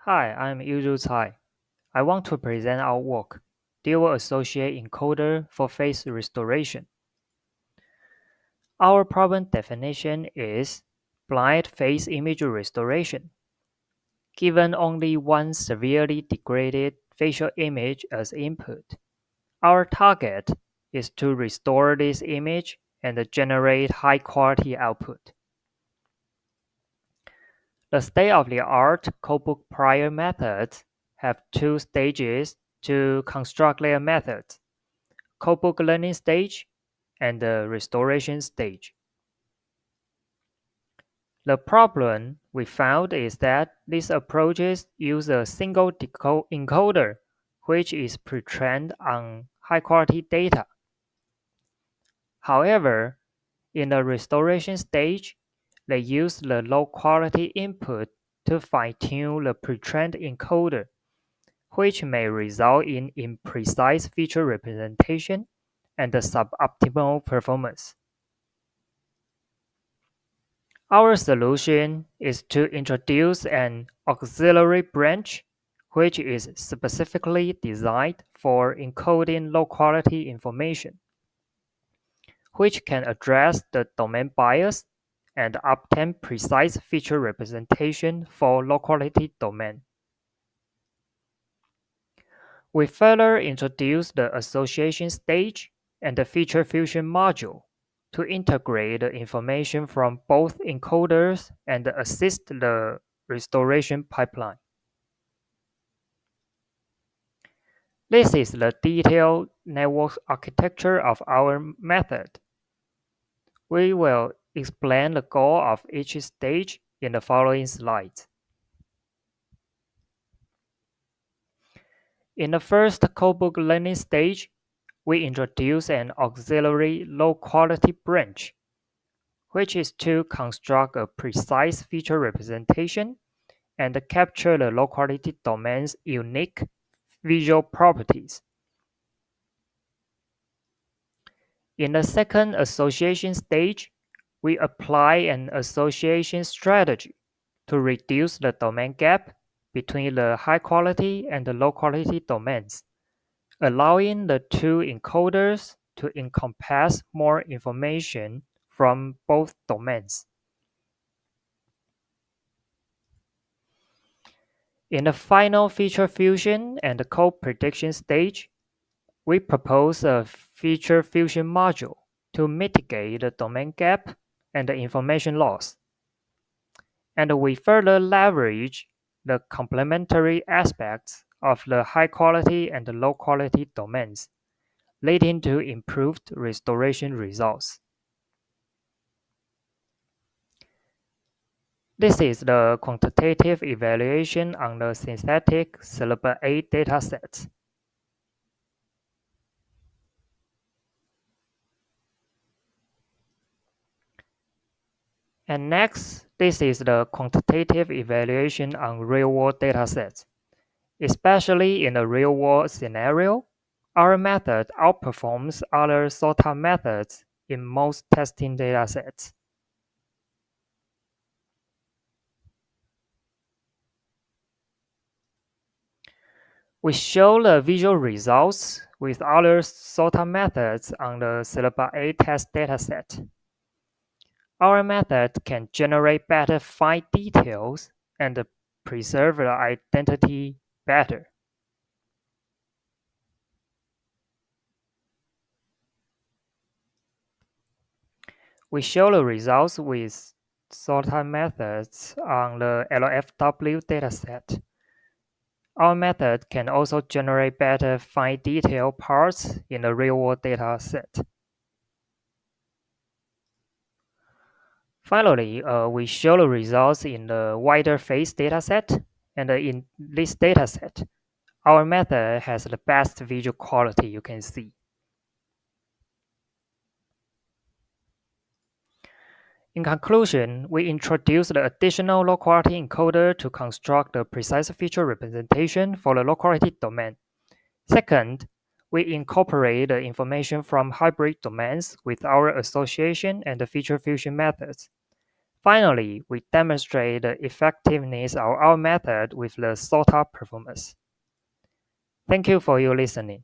Hi, I'm Yuzu Cai. I want to present our work, Dual Associate Encoder for Face Restoration. Our problem definition is blind face image restoration. Given only one severely degraded facial image as input, our target is to restore this image and generate high-quality output. The state-of-the-art codebook prior methods have two stages to construct their methods: codebook learning stage and the restoration stage. The problem we found is that these approaches use a single encoder, which is pre-trained on high-quality data. However, in the restoration stage, they use the low-quality input to fine-tune the pre-trained encoder, which may result in imprecise feature representation and suboptimal performance. Our solution is to introduce an auxiliary branch which is specifically designed for encoding low-quality information, which can address the domain bias and obtain precise feature representation for low-quality domain. We further introduce the association stage and the feature fusion module to integrate the information from both encoders and assist the restoration pipeline. This is the detailed network architecture of our method. We will explain the goal of each stage in the following slides. In the first codebook learning stage, we introduce an auxiliary low-quality branch, which is to construct a precise feature representation and capture the low-quality domain's unique visual properties. In the second association stage, we apply an association strategy to reduce the domain gap between the high-quality and the low-quality domains, allowing the two encoders to encompass more information from both domains. In the final feature fusion and code prediction stage, we propose a feature fusion module to mitigate the domain gap and the information loss. And we further leverage the complementary aspects of the high-quality and the low-quality domains, leading to improved restoration results. This is the quantitative evaluation on the synthetic syllable A datasets. And next, this is the quantitative evaluation on real-world datasets. Especially in a real-world scenario, our method outperforms other SOTA methods in most testing datasets. We show the visual results with other SOTA methods on the syllable A test dataset. Our method can generate better fine details and preserve the identity better. We show the results with SOTA methods on the LFW dataset. Our method can also generate better fine detail parts in the real-world dataset. Finally, we show the results in the wider face dataset, and in this dataset, our method has the best visual quality you can see. In conclusion, we introduced the additional low-quality encoder to construct the precise feature representation for the low-quality domain. Second, we incorporate the information from hybrid domains with our association and the feature fusion methods. Finally, we demonstrate the effectiveness of our method with the sought-out performance. Thank you for your listening.